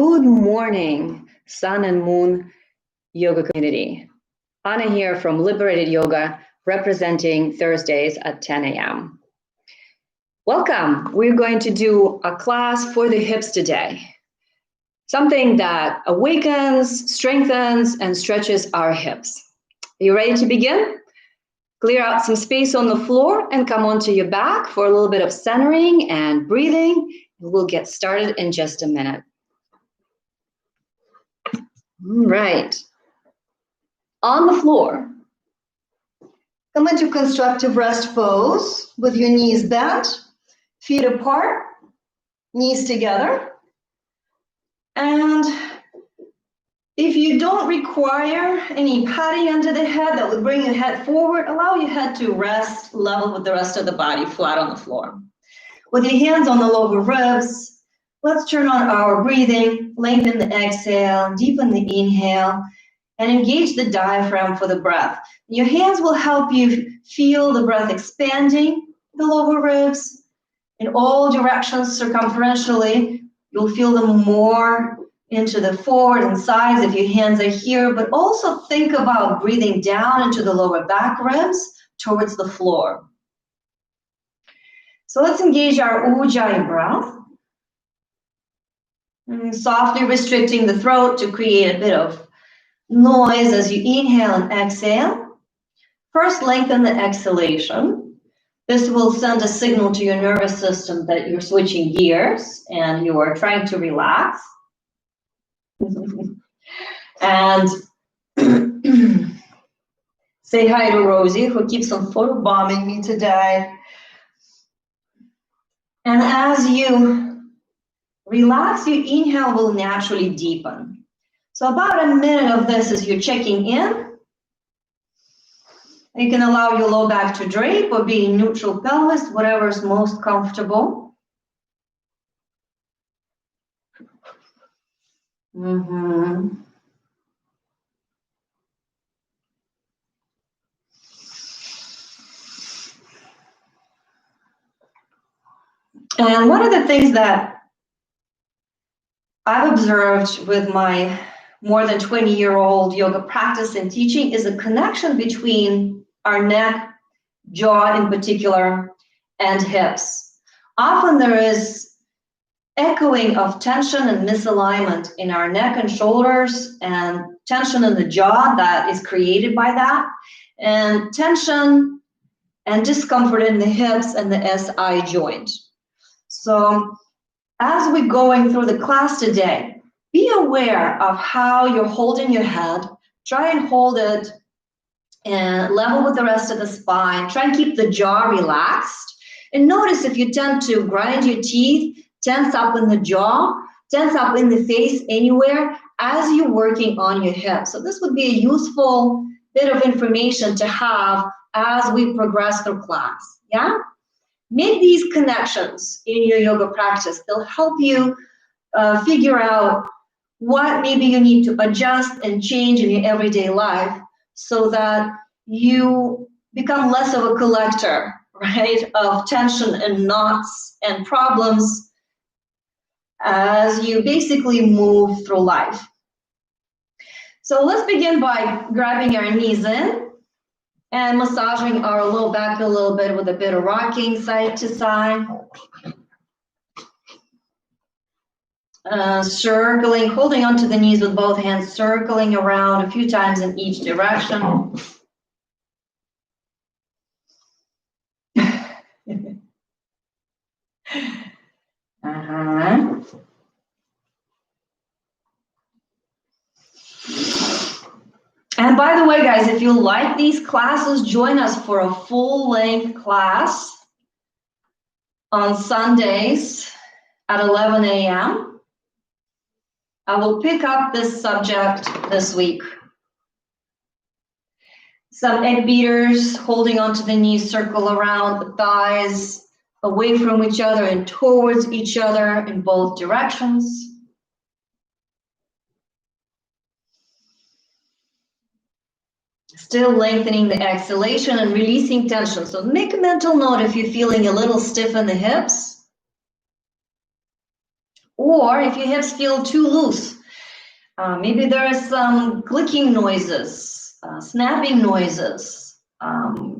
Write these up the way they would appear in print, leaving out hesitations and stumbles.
Good morning, Sun and Moon Yoga community. Anna here from Liberated Yoga, representing Thursdays at 10 a.m. Welcome. We're going to do a class for the hips today. Something that awakens, strengthens, and stretches our hips. Are you ready to begin? Clear out some space on the floor and come onto your back for a little bit of centering and breathing. We'll get started in just a minute. All right. On the floor, come into constructive rest pose with your knees bent, feet apart, knees together. And if you don't require any patting under the head that would bring your head forward, allow your head to rest level with the rest of the body, flat on the floor. With your hands on the lower ribs, let's turn on our breathing, lengthen the exhale, deepen the inhale, and engage the diaphragm for the breath. Your hands will help you feel the breath expanding the lower ribs in all directions circumferentially. You'll feel them more into the forward and sides if your hands are here, but also think about breathing down into the lower back ribs towards the floor. So let's engage our Ujjayi breath. And softly restricting the throat to create a bit of noise as you inhale and exhale. First, lengthen the exhalation. This will send a signal to your nervous system that you're switching gears and you are trying to relax. And say hi to Rosie, who keeps on photobombing me today. And as you relax, your inhale will naturally deepen. So about a minute of this as you're checking in. You can allow your low back to drape or be in neutral pelvis, whatever is most comfortable. And one of the things that I've observed with my more than 20-year-old yoga practice and teaching is a connection between our neck, jaw in particular, and hips. Often there is echoing of tension and misalignment in our neck and shoulders, and tension in the jaw that is created by that, and tension and discomfort in the hips and the SI joint. So as we're going through the class today, be aware of how you're holding your head. Try and hold it and level with the rest of the spine. Try and keep the jaw relaxed. And notice if you tend to grind your teeth, tense up in the jaw, tense up in the face, anywhere, as you're working on your hips. So this would be a useful bit of information to have as we progress through class, yeah? Make these connections in your yoga practice. They'll help you figure out what maybe you need to adjust and change in your everyday life so that you become less of a collector, right, of tension and knots and problems as you basically move through life. So let's begin by grabbing our knees in and massaging our low back a little bit with a bit of rocking side to side. Circling, holding onto the knees with both hands, circling around a few times in each direction. And by the way, guys, if you like these classes, join us for a full-length class on Sundays at 11 a.m. I will pick up this subject this week. Some egg beaters, holding onto the knees, circle around the thighs, away from each other and towards each other in both directions. Still lengthening the exhalation and releasing tension. So make a mental note if you're feeling a little stiff in the hips Or if your hips feel too loose, maybe there are some clicking noises, snapping noises.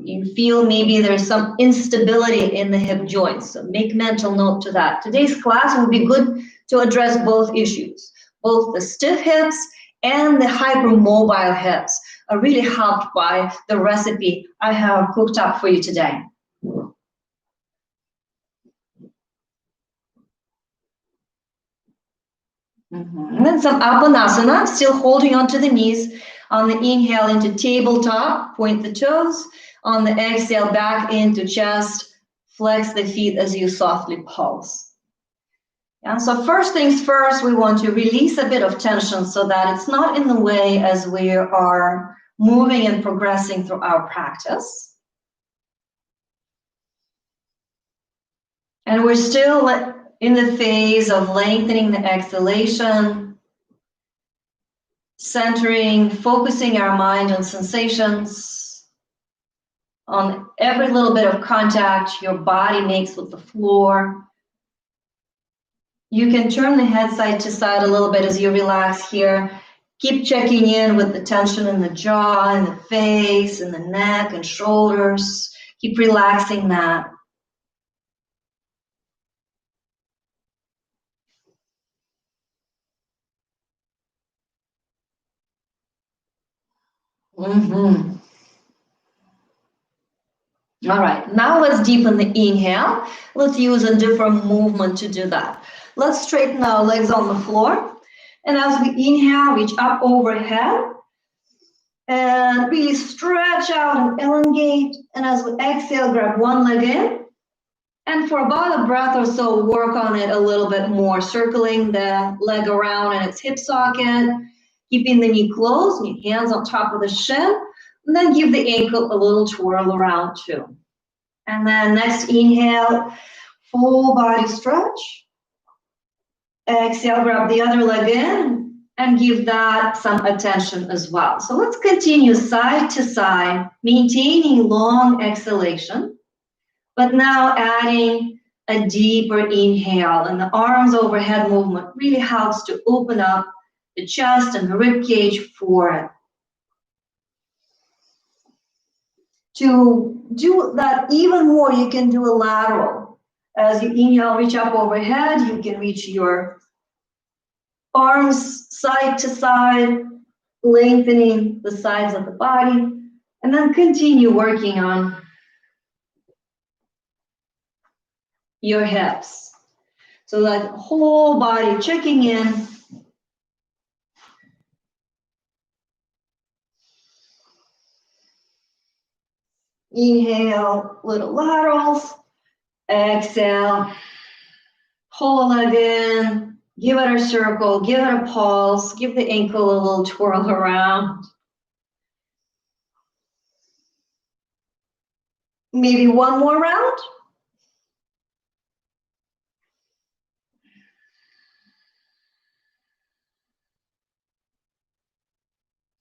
You feel maybe there's some instability in the hip joints. So make mental note to that. Today's class will be good to address both issues. Both the stiff hips and the hypermobile hips are really helped by the recipe I have cooked up for you today. And then some Apanasana, still holding onto the knees. On the inhale into tabletop, point the toes. On the exhale, back into chest, flex the feet as you softly pulse. And so first things first, we want to release a bit of tension so that it's not in the way as we are moving and progressing through our practice. And we're still in the phase of lengthening the exhalation, centering, focusing our mind on sensations, on every little bit of contact your body makes with the floor. You can turn the head side to side a little bit as you relax here. Keep checking in with the tension in the jaw, and the face, and the neck and shoulders. Keep relaxing that. All right, now let's deepen the inhale. Let's use a different movement to do that. Let's straighten our legs on the floor. And as we inhale, reach up overhead. And really stretch out and elongate. And as we exhale, grab one leg in. And for about a breath or so, work on it a little bit more, circling the leg around in its hip socket, keeping the knee closed, and your hands on top of the shin. And then give the ankle a little twirl around too. And then next inhale, full body stretch. Exhale, grab the other leg in and give that some attention as well. So let's continue side to side, maintaining long exhalation, but now adding a deeper inhale. And the arms overhead movement really helps to open up the chest and the rib cage for it. To do that even more, you can do a lateral. As you inhale, reach up overhead, you can reach your arms side to side, lengthening the sides of the body, and then continue working on your hips. So that whole body checking in. Inhale, little laterals. Exhale, pull the leg in, give it a circle, give it a pulse, give the ankle a little twirl around. Maybe one more round.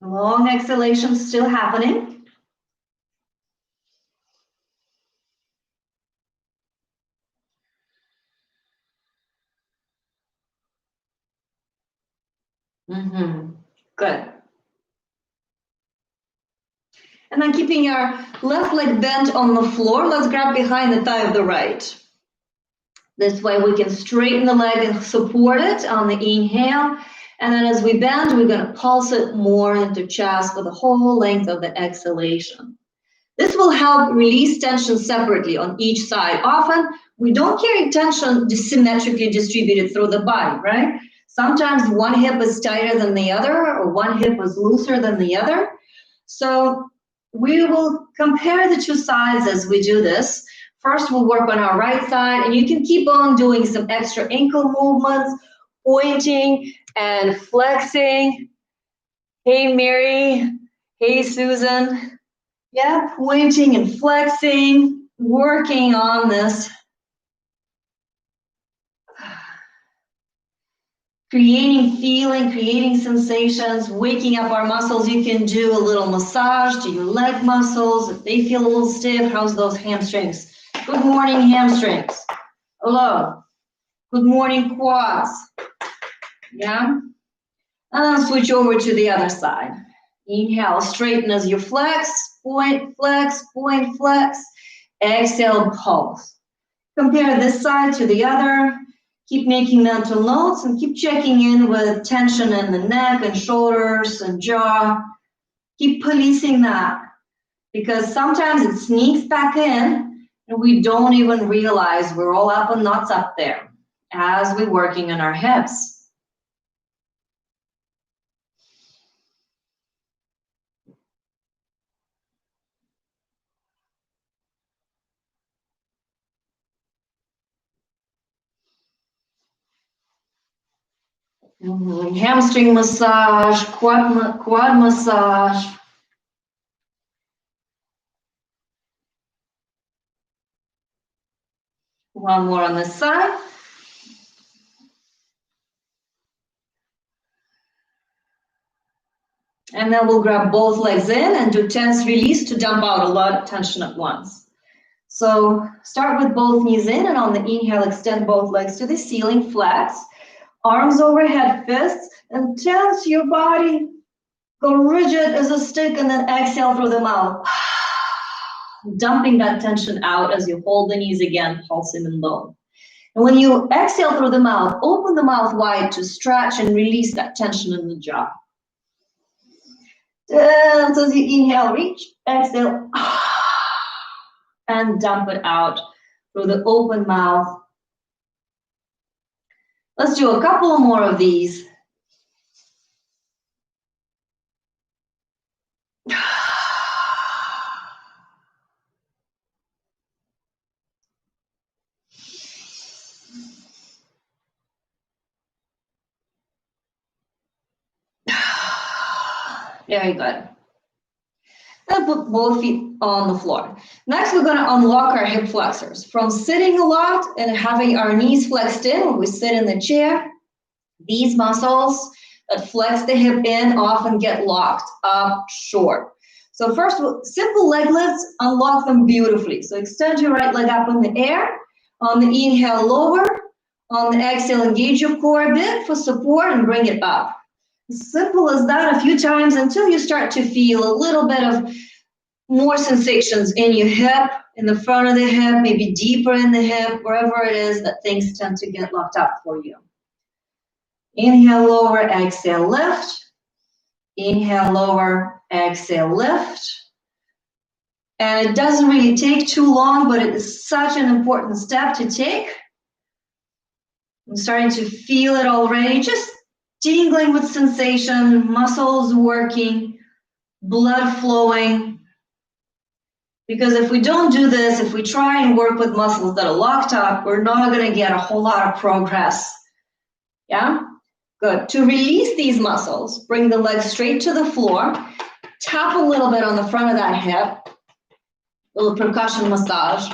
Long exhalation still happening. Good. And then keeping your left leg bent on the floor, let's grab behind the thigh of the right. This way we can straighten the leg and support it on the inhale. And then as we bend, we're going to pulse it more into chest for the whole length of the exhalation. This will help release tension separately on each side. Often, we don't carry tension symmetrically distributed through the body, right? Sometimes one hip is tighter than the other, or one hip is looser than the other. So we will compare the two sides as we do this. First, we'll work on our right side, and you can keep on doing some extra ankle movements, pointing and flexing. Hey, Mary. Hey, Susan. Yeah, pointing and flexing, working on this. Creating feeling, creating sensations, waking up our muscles. You can do a little massage to your leg muscles. If they feel a little stiff, how's those hamstrings? Good morning, hamstrings. Hello. Good morning, quads. Yeah. And then switch over to the other side. Inhale, straighten as you flex, point, flex, point, flex. Exhale, pulse. Compare this side to the other. Keep making mental notes and keep checking in with tension in the neck and shoulders and jaw. Keep policing that because sometimes it sneaks back in and we don't even realize we're all up and knots up there as we're working on our hips. Hamstring massage, quad massage. One more on this side. And then we'll grab both legs in and do tense release to dump out a lot of tension at once. So start with both knees in, and on the inhale, extend both legs to the ceiling, flex. Arms overhead, fists, and tense your body. Go rigid as a stick, and then exhale through the mouth. Dumping that tension out as you hold the knees again, pulsing them low. And when you exhale through the mouth, open the mouth wide to stretch and release that tension in the jaw. And as you inhale, reach, exhale, and dump it out through the open mouth. Let's do a couple more of these. Very good. And put both feet on the floor. Next, we're going to unlock our hip flexors. From sitting a lot and having our knees flexed in when we sit in the chair, these muscles that flex the hip in often get locked up short. So first, simple leg lifts, unlock them beautifully. So extend your right leg up in the air. On the inhale, lower. On the exhale, engage your core a bit for support and bring it up. Simple as that a few times until you start to feel a little bit of more sensations in your hip, in the front of the hip, maybe deeper in the hip, wherever it is that things tend to get locked up for you. Inhale, lower, exhale, lift. Inhale, lower, exhale, lift. And it doesn't really take too long, but it is such an important step to take. I'm starting to feel it already, just tingling with sensation, muscles working, blood flowing. Because if we don't do this, if we try and work with muscles that are locked up, we're not going to get a whole lot of progress. Yeah? Good. To release these muscles, bring the legs straight to the floor, tap a little bit on the front of that hip, little percussion massage,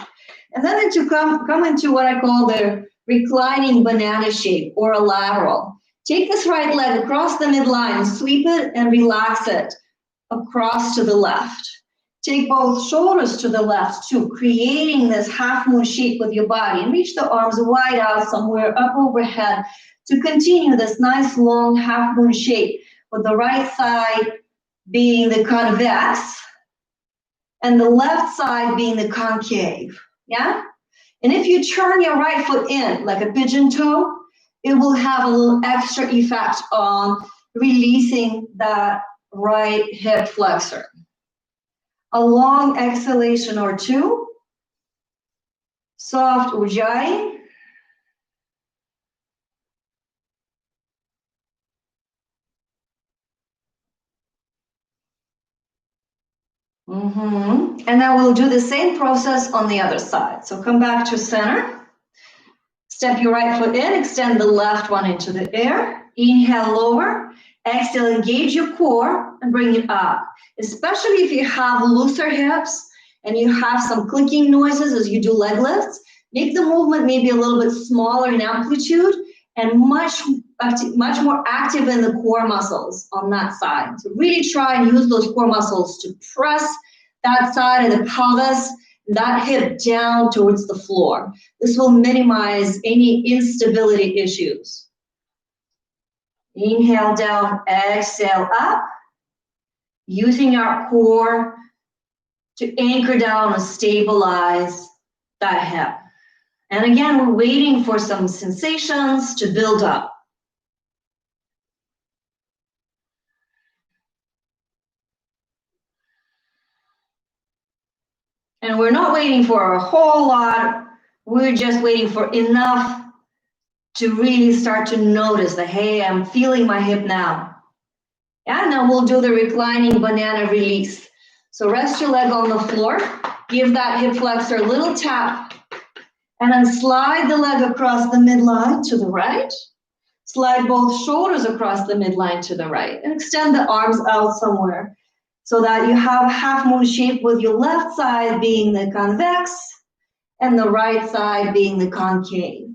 and then to come into what I call the reclining banana shape or a lateral. Take this right leg across the midline, sweep it and relax it across to the left. Take both shoulders to the left too, creating this half moon shape with your body, and reach the arms wide out somewhere up overhead to continue this nice long half moon shape with the right side being the convex and the left side being the concave. Yeah? And if you turn your right foot in like a pigeon toe, it will have a little extra effect on releasing that right hip flexor. A long exhalation or two. Soft ujjayi. And then we'll do the same process on the other side. So come back to center. Step your right foot in, extend the left one into the air. Inhale, lower. Exhale, engage your core and bring it up. Especially if you have looser hips and you have some clicking noises as you do leg lifts, make the movement maybe a little bit smaller in amplitude and much more active in the core muscles on that side. So really try and use those core muscles to press that side of the pelvis, that hip down towards the floor. This will minimize any instability issues. Inhale down, exhale up, using our core to anchor down and stabilize that hip. And again, we're waiting for some sensations to build up. And we're not waiting for a whole lot. We're just waiting for enough to really start to notice that, hey, I'm feeling my hip now. And now we'll do the reclining banana release. So rest your leg on the floor, give that hip flexor a little tap, and then slide the leg across the midline to the right. Slide both shoulders across the midline to the right, and extend the arms out somewhere so that you have half moon shape with your left side being the convex and the right side being the concave.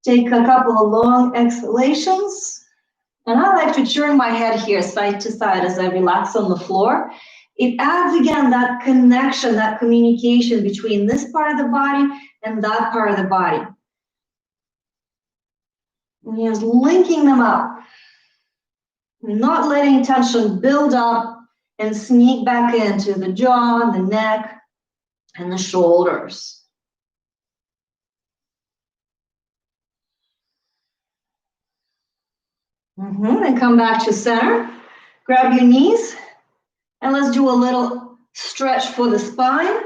Take a couple of long exhalations. And I like to turn my head here side to side as I relax on the floor. It adds, again, that connection, that communication between this part of the body and that part of the body. And just linking them up. Not letting tension build up and sneak back into the jaw, the neck, and the shoulders. And come back to center. Grab your knees, and let's do a little stretch for the spine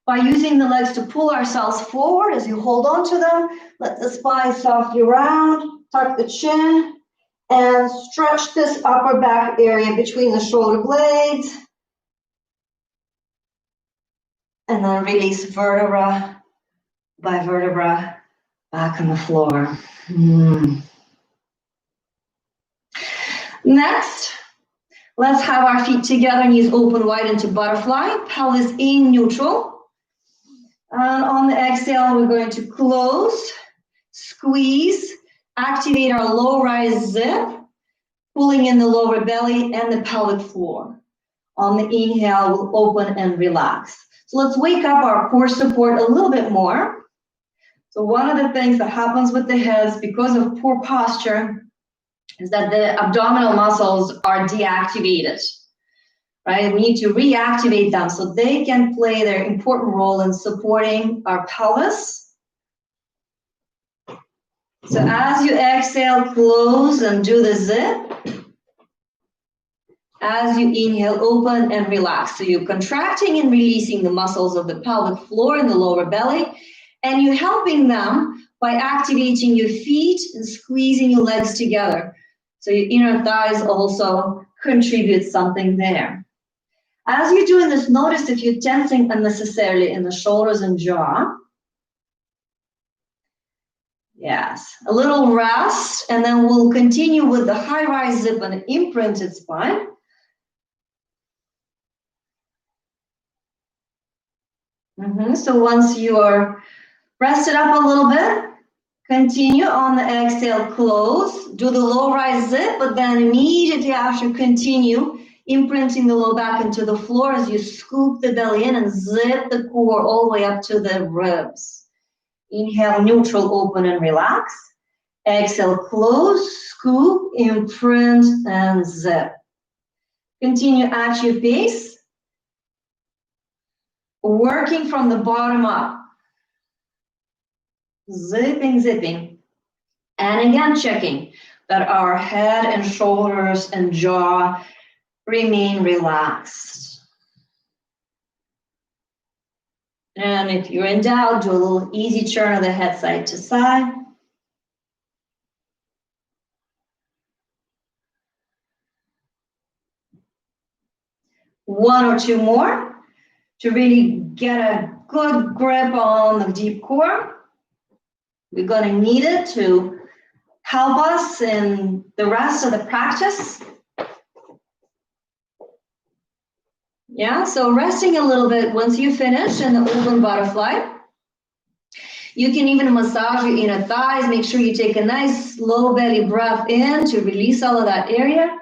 by using the legs to pull ourselves forward as you hold on to them. Let the spine softly round, tuck the chin, and stretch this upper back area between the shoulder blades. And then release vertebra by vertebra back on the floor. Next, let's have our feet together, knees open wide into butterfly, pelvis in neutral. And on the exhale, we're going to close, squeeze, activate our low rise zip, pulling in the lower belly and the pelvic floor. On the inhale, we'll open and relax. So let's wake up our core support a little bit more. So one of the things that happens with the hips because of poor posture is that the abdominal muscles are deactivated, right? We need to reactivate them so they can play their important role in supporting our pelvis. So as you exhale, close and do the zip. As you inhale, open and relax. So you're contracting and releasing the muscles of the pelvic floor and the lower belly, and you're helping them by activating your feet and squeezing your legs together. So your inner thighs also contribute something there. As you're doing this, notice if you're tensing unnecessarily in the shoulders and jaw. Yes, a little rest, and then we'll continue with the high rise zip and imprinted spine. So once you are rested up a little bit, continue on the exhale, close, do the low rise zip, but then immediately after continue imprinting the low back into the floor as you scoop the belly in and zip the core all the way up to the ribs. Inhale, neutral, open and relax. Exhale, close, scoop, imprint and zip. Continue at your pace, working from the bottom up. Zipping, zipping. And again, checking that our head and shoulders and jaw remain relaxed. And if you're in doubt, do a little easy turn of the head side to side. One or two more to really get a good grip on the deep core. We're going to need it to help us in the rest of the practice. Yeah, so resting a little bit once you finish in the open butterfly. You can even massage your inner thighs. Make sure you take a nice low belly breath in to release all of that area.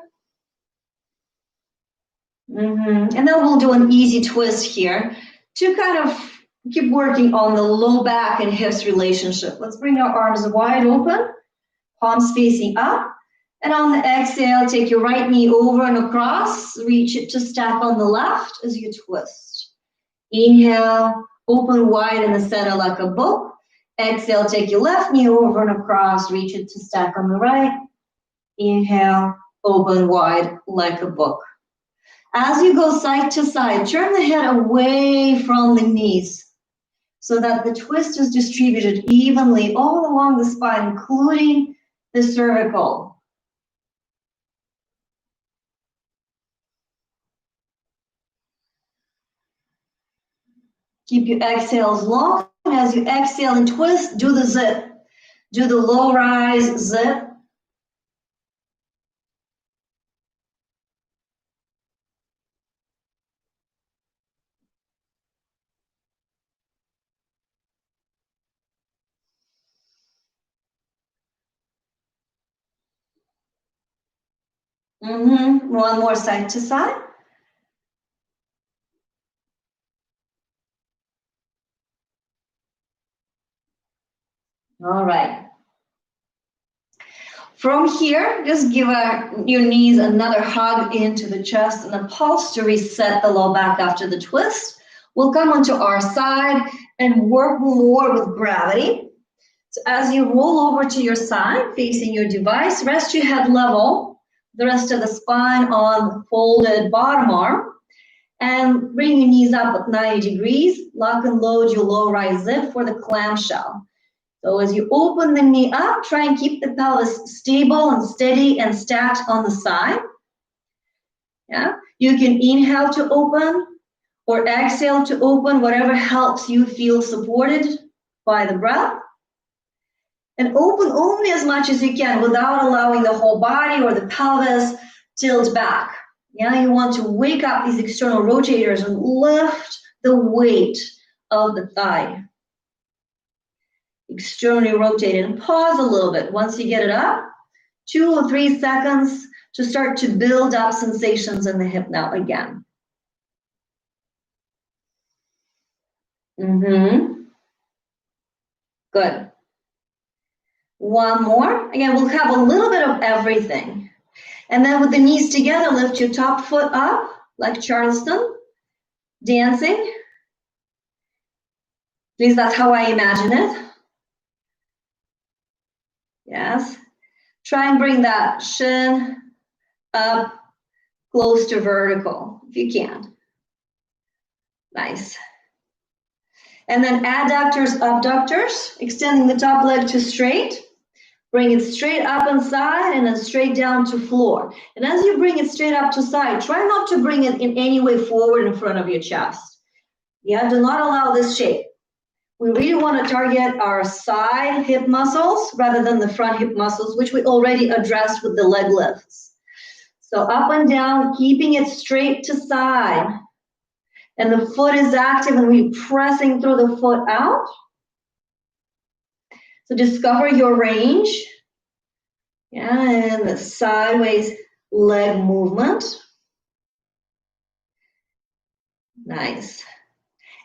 And then we'll do an easy twist here to kind of keep working on the low back and hips relationship. Let's bring our arms wide open, palms facing up, And on the exhale, take your right knee over and across, reach it to stack on the left as you twist. Inhale, open wide in the center like a book. Exhale, take your left knee over and across, reach it to stack on the right. Inhale, open wide like a book. As you go side to side, turn the head away from the knees so that the twist is distributed evenly all along the spine, including the cervical. Keep your exhales long. As you exhale and twist, do the zip. Do the low rise zip. One more side to side. All right. From here, just give your knees another hug into the chest and a pulse to reset the low back after the twist. We'll come onto our side and work more with gravity. So as you roll over to your side, facing your device, rest your head level, the rest of the spine on the folded bottom arm, and bring your knees up at 90 degrees. Lock and load your low rise zip for the clamshell. So as you open the knee up, try and keep the pelvis stable and steady and stacked on the side. Yeah, you can inhale to open or exhale to open, whatever helps you feel supported by the breath. And open only as much as you can without allowing the whole body or the pelvis tilt back. Yeah, you want to wake up these external rotators and lift the weight of the thigh. Externally rotate and pause a little bit. Once you get it up, 2 or 3 seconds to start to build up sensations in the hip now again. Good. One more. Again, we'll have a little bit of everything. And then with the knees together, lift your top foot up like Charleston, dancing. At least that's how I imagine it. Yes. Try and bring that shin up close to vertical, if you can. Nice. And then adductors, abductors, extending the top leg to straight. Bring it straight up and side and then straight down to floor. And as you bring it straight up to side, try not to bring it in any way forward in front of your chest. Yeah, do not allow this shape. We really want to target our side hip muscles rather than the front hip muscles, which we already addressed with the leg lifts. So up and down, keeping it straight to side. And the foot is active and we're pressing through the foot out. So discover your range. Yeah, and the sideways leg movement. Nice.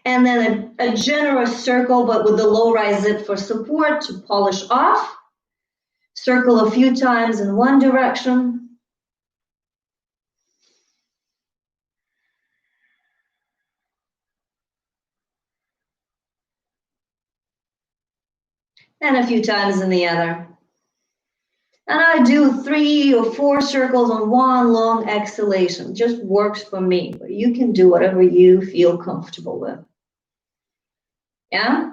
And then a generous circle, but with the low rise zip for support to polish off. Circle a few times in one direction. And a few times in the other. And I do 3 or 4 circles on one long exhalation. Just works for me, but you can do whatever you feel comfortable with. Yeah?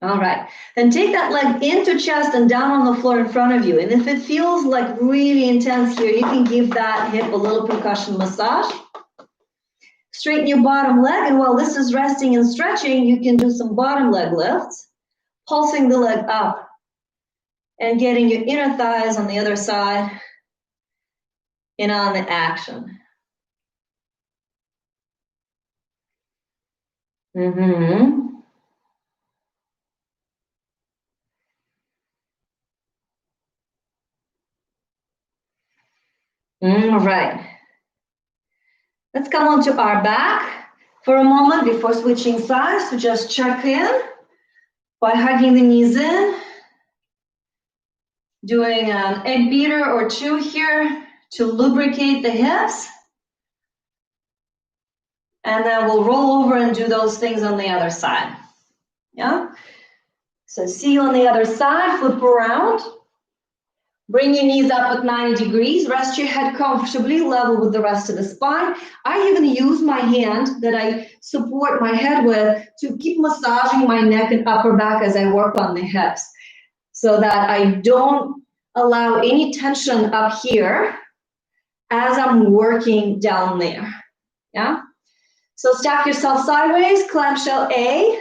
All right. Then take that leg into chest and down on the floor in front of you. And if it feels like really intense here, you can give that hip a little percussion massage. Straighten your bottom leg, and while this is resting and stretching, you can do some bottom leg lifts, pulsing the leg up and getting your inner thighs on the other side in on the action. All right. Let's come on to our back for a moment before switching sides to just check in by hugging the knees in Doing an egg beater or two here to lubricate the hips. And then we'll roll over and do those things on the other side. Yeah? So see you on the other side, flip around. Bring your knees up at 90 degrees. Rest your head comfortably, level with the rest of the spine. I even use my hand that I support my head with to keep massaging my neck and upper back as I work on the hips, so that I don't allow any tension up here as I'm working down there. Yeah? So stack yourself sideways, clamshell A,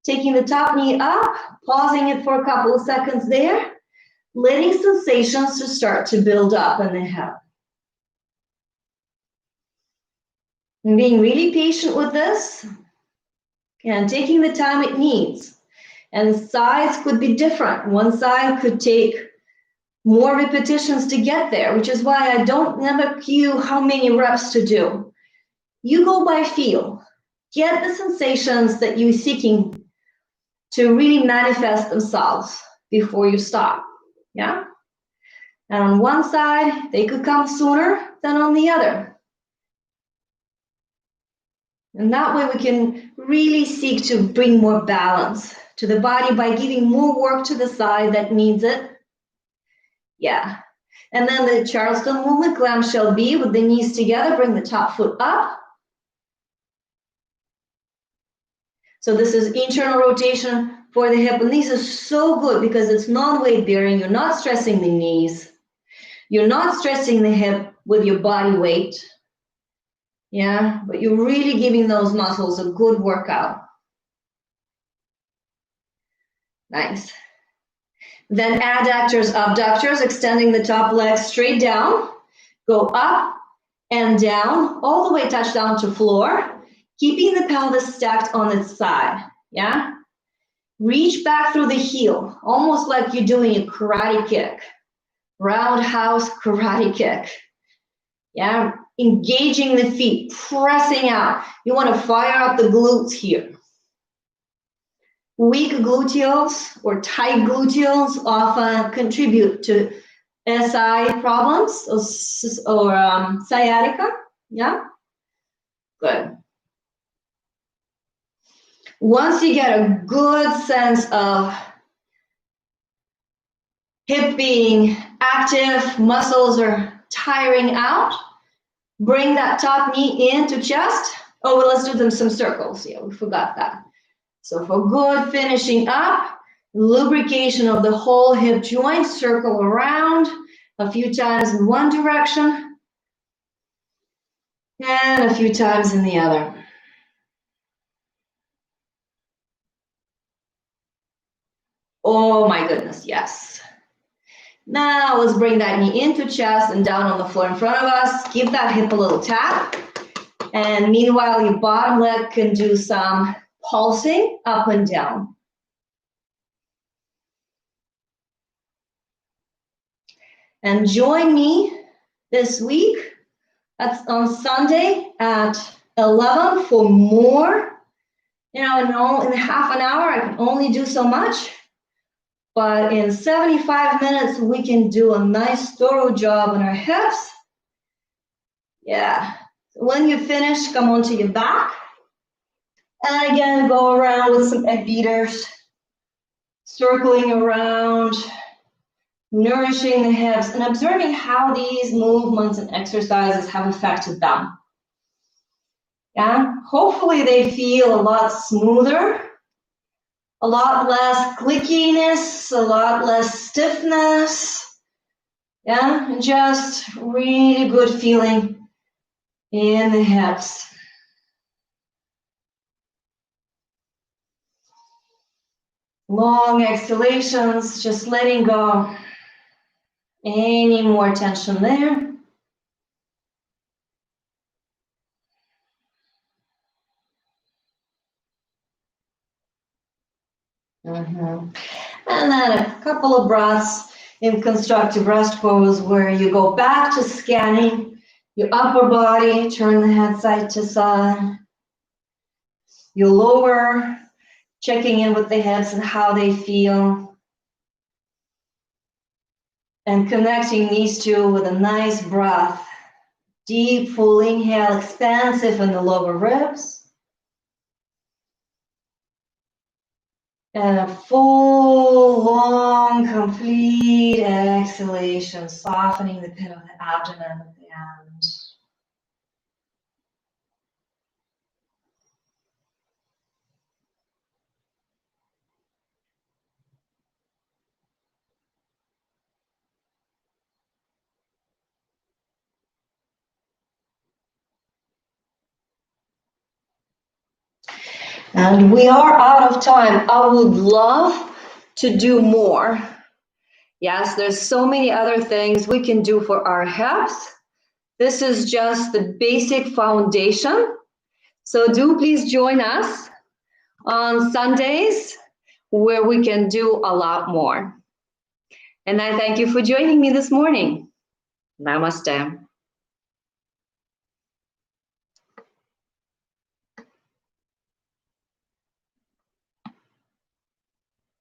taking the top knee up, pausing it for a couple of seconds there, letting sensations to start to build up in the hip. And being really patient with this and taking the time it needs. And sides could be different. One side could take more repetitions to get there, which is why I don't never cue how many reps to do. You go by feel. Get the sensations that you're seeking to really manifest themselves before you stop. Yeah? And on one side, they could come sooner than on the other. And that way we can really seek to bring more balance to the body by giving more work to the side that needs it. Yeah. And then the Charleston movement, clamshell B with the knees together, bring the top foot up. So this is internal rotation for the hip. And these are so good because it's non-weight bearing. You're not stressing the knees. You're not stressing the hip with your body weight. Yeah, but you're really giving those muscles a good workout. Nice. Then adductors, abductors, extending the top leg straight down. Go up and down, all the way touch down to floor, keeping the pelvis stacked on its side. Yeah? Reach back through the heel, almost like you're doing a karate kick. Roundhouse karate kick. Yeah? Engaging the feet, pressing out. You want to fire up the glutes here. Weak gluteals or tight gluteals often contribute to SI problems or sciatica. Yeah? Good. Once you get a good sense of hip being active, muscles are tiring out, bring that top knee into chest. Oh, well, let's do them some circles. Yeah, we forgot that. So for good finishing up, lubrication of the whole hip joint, circle around a few times in one direction and a few times in the other. Oh my goodness, yes. Now let's bring that knee into chest and down on the floor in front of us. Give that hip a little tap. And meanwhile, your bottom leg can do some pulsing up and down. And join me this week. That's on Sunday at 11 for more. You know, in half an hour, I can only do so much. But in 75 minutes, we can do a nice thorough job on our hips. Yeah. When you finish, come onto your back. And again, go around with some egg beaters. Circling around, nourishing the hips, and observing how these movements and exercises have affected them. Yeah. Hopefully they feel a lot smoother, a lot less clickiness, a lot less stiffness. Yeah, and just really good feeling in the hips. Long exhalations, just letting go. Any more tension there? And then a couple of breaths in constructive rest pose where you go back to scanning your upper body, turn the head side to side. Your lower, checking in with the hips and how they feel. And connecting these two with a nice breath. Deep, full inhale, expansive in the lower ribs. And a full, long, complete exhalation, softening the pit of the abdomen at the end. And we are out of time. I would love to do more. Yes, there's so many other things we can do for our hips. This is just the basic foundation. So do please join us on Sundays where we can do a lot more. And I thank you for joining me this morning. Namaste.